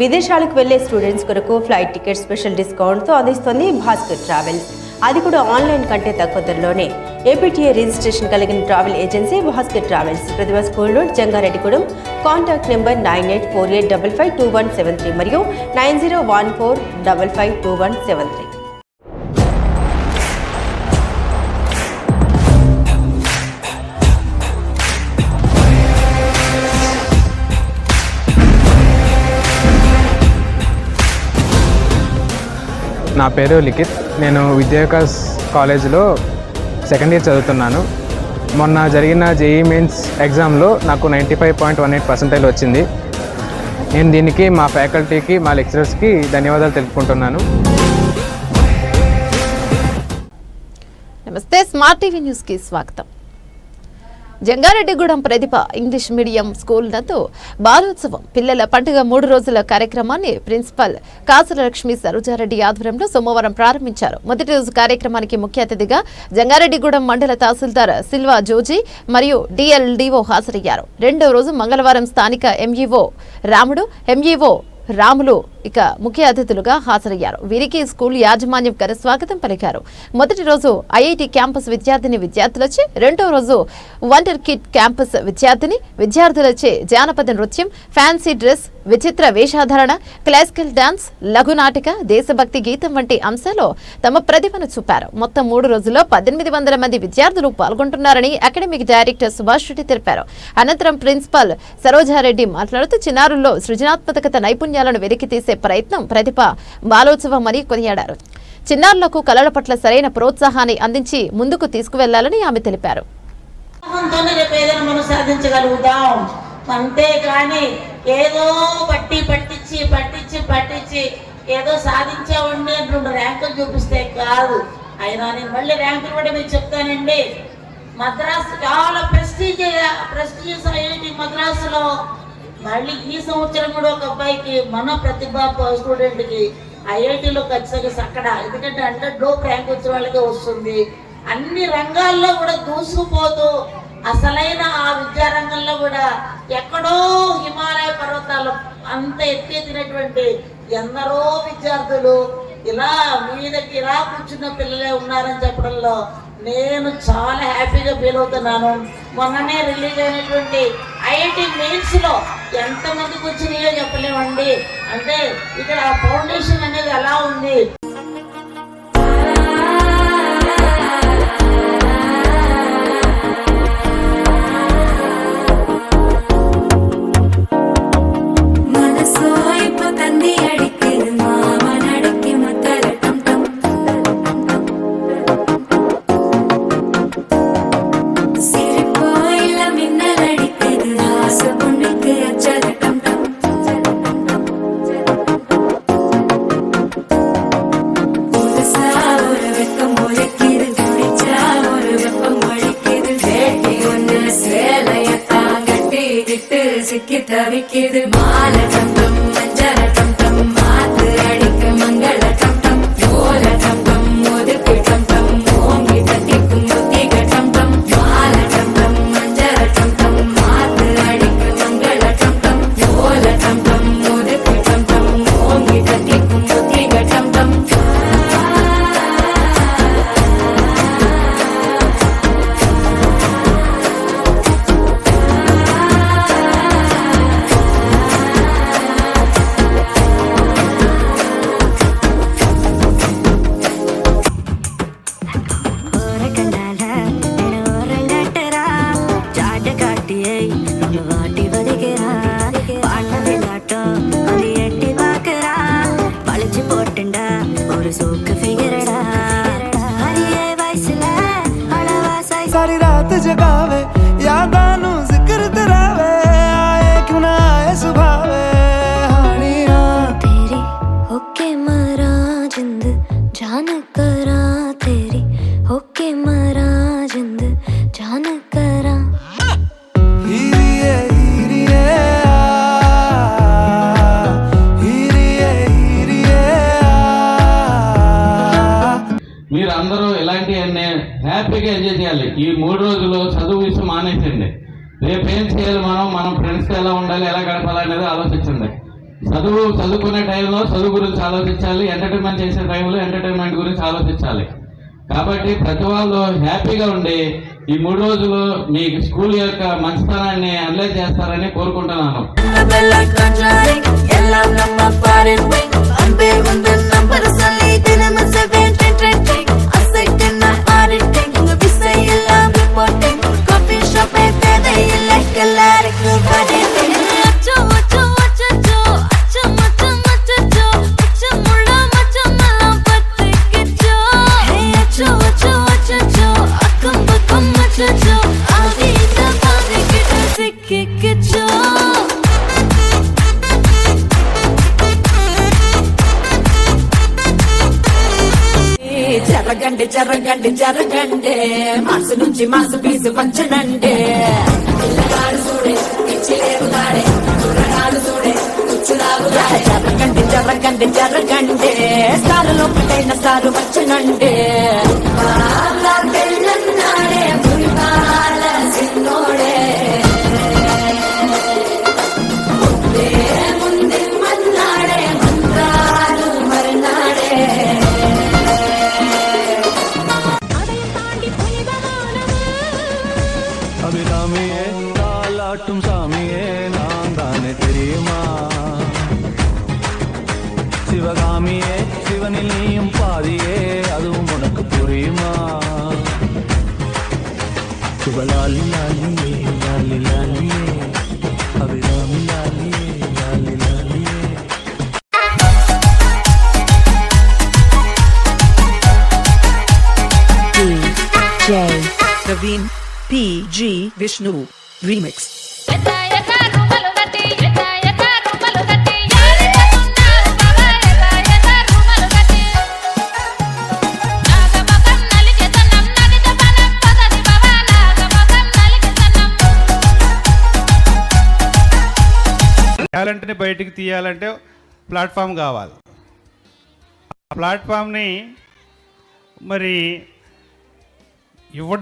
విదేశాలకు వెళ్లే స్టూడెంట్స్ కొరకు ఫ్లైట్ టికెట్ స్పెషల్ డిస్కౌంట్తో అందిస్తోంది భాస్కర్ ట్రావెల్స్. అది కూడా ఆన్లైన్ కంటే తక్కువ ధరలోనే. ఏపీటీఏ రిజిస్ట్రేషన్ కలిగిన travel agency Bhaskar travels. Pratibha school road, Jangareddygudem. Contact number 9848552173 మరియు 9014552173. నా పేరు లిఖిత్. నేను విద్యావికాస్ కాలేజీలో సెకండ్ ఇయర్ చదువుతున్నాను. మొన్న జరిగిన జేఈ మెయిన్స్ ఎగ్జామ్లో నాకు 95.18% వచ్చింది. నేను దీనికి మా ఫ్యాకల్టీకి, మా లెక్చరర్స్కి ధన్యవాదాలు తెలుపుకుంటున్నాను. నమస్తే, స్మార్ట్ టీవీ న్యూస్కి స్వాగతం. జంగారెడ్డిగూడెం ప్రతిభ ఇంగ్లీష్ మీడియం స్కూల్ నందు బాలోత్సవం పిల్లల పండుగ 3 రోజుల కార్యక్రమాన్ని ప్రిన్సిపల్ కాసులక్ష్మి సరోజారెడ్డి ఆధ్వర్యంలో సోమవారం ప్రారంభించారు. మొదటి రోజు కార్యక్రమానికి ముఖ్య అతిథిగా జంగారెడ్డిగూడెం మండల తహసీల్దార్ సిల్వా జోజీ మరియు డిఎల్డిఓ హాజరయ్యారు. రెండవ రోజు మంగళవారం స్థానిక ఎంఈఓ రాముడు, ఎంఈఓ రాములు ఇక ముఖ్య అతిథులుగా హాజరయ్యారు. వీరికి స్కూల్ యాజమాన్యం ఘన స్వాగతం పలికారు. మొదటి రోజు ఐఐటి క్యాంపస్ విద్యార్థులచే, రెండవ రోజు వండర్ కిడ్ క్యాంపస్ విద్యార్థులచే జానపద నృత్యం, ఫ్యాన్సీ డ్రెస్, విచిత్ర వేషాధారణ, క్లాసికల్ డాన్స్, లఘునాటిక, దేశభక్తి గీతం వంటి అంశాల్లో తమ ప్రతిభను చూపారు. మొత్తం 3 రోజుల్లో 1800 మంది విద్యార్థులు పాల్గొంటున్నారని అకాడమిక్ డైరెక్టర్ సుభాష్ రెడ్డి తెలిపారు. అనంతరం ప్రిన్సిపల్ సరోజారెడ్డి మాట్లాడుతూ చిన్నారుల్లో సృజనాత్మకత నైపుణ్యాలను వెలికితీసే ప్రయత్నం ప్రతిభ బాలోత్సవం అని కొనియాడారు. చిన్నారులకు కళల పట్ల సరైన ప్రోత్సాహాన్ని అందించి ముందుకు తీసుకువెళ్లాలని ఆమె తెలిపారు. అంతేకాని ఏదో పట్టించి ఏదో సాధించామండి 2 ర్యాంకులు చూపిస్తే కాదు. అయినా నేను మళ్ళీ ర్యాంకులు కూడా మీకు చెప్తానండి. మద్రాసు చాలా ప్రెస్టీజియస్ ఐఐటి మద్రాసులో మళ్ళీ ఈ సంవత్సరం కూడా ఒక అబ్బాయికి మన ప్రతిభ స్టూడెంట్కి ఐఐటిలో ఖచ్చితంగా అక్కడ, ఎందుకంటే 100 ర్యాంక్ వచ్చిన వాళ్ళకే వస్తుంది. అన్ని రంగాల్లో కూడా దూసుకుపోతూ అసలైన ఆ విద్యారంగంలో కూడా ఎక్కడో హిమాలయ పర్వతాలు అంత ఎత్తెత్తినటువంటి ఎందరో విద్యార్థులు ఇలా మీదకి ఇలా కూర్చున్న పిల్లలే ఉన్నారని చెప్పడంలో నేను చాలా హ్యాపీగా ఫీల్ అవుతున్నాను. మొన్ననే రిలీజ్ అయినటువంటి ఐఐటి మెయిన్స్లో ఎంతమందికి వచ్చినాయో చెప్పలేమండి. అంటే ఇక్కడ ఫౌండేషన్ అనేది ఎలా ఉంది. தவிக்கிது மால கம்பம் மஞ்சள கம்பம் மாத்து அடிக்க மங்கள கம்பம் ஓல கம்பம் ஒதுக்கு கம்பம் ஓங்கி தட்டிக்கும் புத்திக கம்பம் மால கம்பம் மஞ்சள கம்பம் மாத்து அடிக்க மங்கள கம்பம் ஓல கம்பம் ஒதுக்கு கம்பம் ஓங்கி தட்டிக்கும் புத்திக கம்பம் सारी रात जगावे यादां जिक्र करावे आए क्यों ना आए सुभावे हानिया तेरी होके मरा जिंद जान करा तेरी होके मरा जिंद जान करा మీరందరూ ఇలాంటివన్నీ హ్యాపీగా ఎంజాయ్ చేయాలి. ఈ 3 రోజులు చదువు విషయం మానేసండి. రేపు ఏం చేయాలి, మనం ఫ్రెండ్స్తో ఎలా ఉండాలి, ఎలా గడపాలి అనేది ఆలోచించండి. చదువుకునే టైంలో చదువు గురించి ఆలోచించాలి, ఎంటర్టైన్మెంట్ చేసే టైంలో ఎంటర్టైన్మెంట్ గురించి ఆలోచించాలి. కాబట్టి ప్రతి వాళ్ళు హ్యాపీగా ఉండి ఈ 3 రోజులు మీ స్కూల్ యొక్క మంచితనాన్ని అనలైజ్ చేస్తారని కోరుకుంటున్నాను. జరగండి జరగండి మనసు నుంచి మనసు పీసు పంచనండి. పిల్లగాడు చూడే పిచ్చిలేరు దాడే కుర్రగాడు చూడే కుచ్చులాగు జరగండి జరగండి జరగండి సారులో ఒకటైన సారు వచ్చనండి. పెళ్ళన్నాడే పురిపాల సిన్నోడే ముందే మన్నాడే మంత్రాలు మరినాడే. அபிராமியே தாலாட்டும் சாமியே நான் தானே தெரியுமா? சிவகாமியே சிவனில் நீயும் பாதியே அதுவும் உனக்கு புரியுமா? சிவலாலி லாலியே லாலி லாலியே அபிராமி லாலியே லாலி லாலியே. DJ Praveen PG Vishnu Remix. టాలెంట్ని బయటికి తీయాలంటే ప్లాట్ఫామ్ కావాలి. ఆ ప్లాట్ఫామ్ని మరి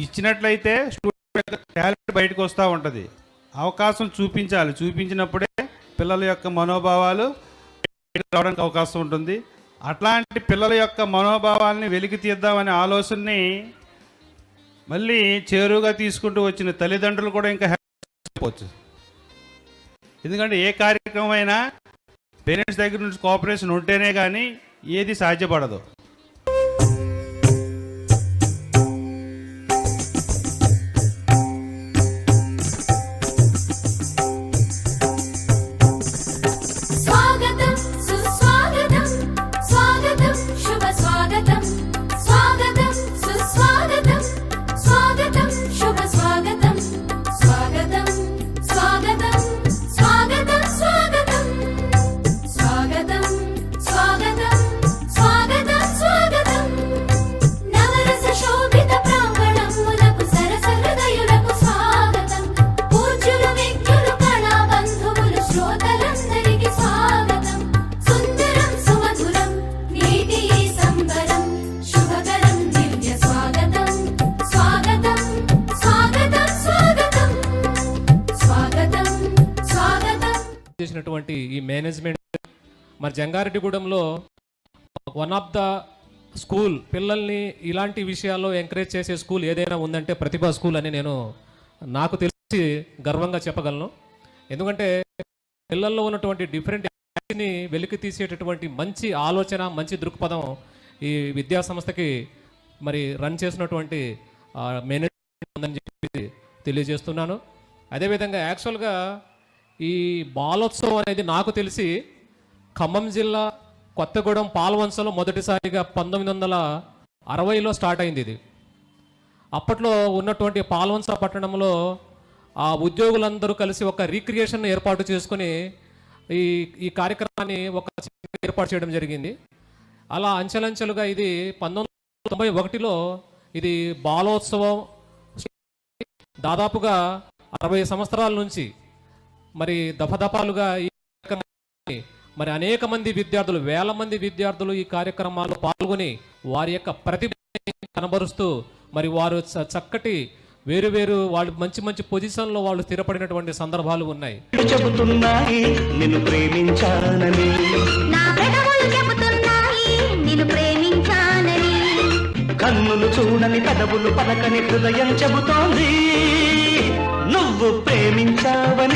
ఇచ్చినట్లయితే స్టూడెంట్ టాలెంట్ బయటకు వస్తూ ఉంటుంది. అవకాశం చూపించాలి, చూపించినప్పుడే పిల్లల యొక్క మనోభావాలు రావడానికి అవకాశం ఉంటుంది. అట్లాంటి పిల్లల యొక్క మనోభావాల్ని వెలికి తీద్దామనే ఆలోచనని మళ్ళీ చేరువుగా తీసుకుంటూ వచ్చిన తల్లిదండ్రులు కూడా ఇంకా హ్యాపీ. ఎందుకంటే ఏ కార్యక్రమం అయినా పేరెంట్స్ దగ్గర నుంచి కోఆపరేషన్ ఉంటేనే కానీ ఏది సాధ్యపడదు. చేసినటువంటి ఈ మేనేజ్మెంట్ మరి జంగారెడ్డిగూడెంలో వన్ ఆఫ్ ద స్కూల్ పిల్లల్ని ఇలాంటి విషయాల్లో ఎంకరేజ్ చేసే స్కూల్ ఏదైనా ఉందంటే ప్రతిభా స్కూల్ అని నేను నాకు తెలిసి గర్వంగా చెప్పగలను. ఎందుకంటే పిల్లల్లో ఉన్నటువంటి డిఫరెంట్ యాక్టివిటీని వెలికి తీసేటటువంటి మంచి ఆలోచన, మంచి దృక్పథం ఈ విద్యా సంస్థకి మరి రన్ చేసినటువంటి మేనేజ్మెంట్ ఉందని చెప్పి తెలియజేస్తున్నాను. అదేవిధంగా యాక్చువల్గా ఈ బాలోత్సవం అనేది నాకు తెలిసి ఖమ్మం జిల్లా కొత్తగూడెం పాల్వంచలో మొదటిసారిగా 1960లో స్టార్ట్ అయింది. ఇది అప్పట్లో ఉన్నటువంటి పాల్వంచ పట్టణంలో ఆ ఉద్యోగులందరూ కలిసి ఒక రీక్రియేషన్ ఏర్పాటు చేసుకుని ఈ కార్యక్రమాన్ని ఒక ఏర్పాటు చేయడం జరిగింది. అలా అంచెలంచెలుగా ఇది 1991లో ఇది బాలోత్సవం దాదాపుగా 60 సంవత్సరాల నుంచి మరి దఫదఫాలుగా ఈ కార్యక్రమాన్ని మరి అనేక మంది విద్యార్థులు, వేల మంది విద్యార్థులు ఈ కార్యక్రమాల్లో పాల్గొని వారి యొక్క ప్రతిభని కనబరుస్తూ మరి వారు చక్కటి వేరు వేరు వాళ్ళు మంచి మంచి పొజిషన్లో వాళ్ళు స్థిరపడినటువంటి సందర్భాలు ఉన్నాయి. చెబుతున్నాయి నిన్ను ప్రేమించానని, నా పెదవులు చెబుతున్నాయి నిన్ను ప్రేమించానని, కన్నులు చూడని పెదవులు పలకని హృదయం చెబుతోంది నువ్వు ప్రేమించావని.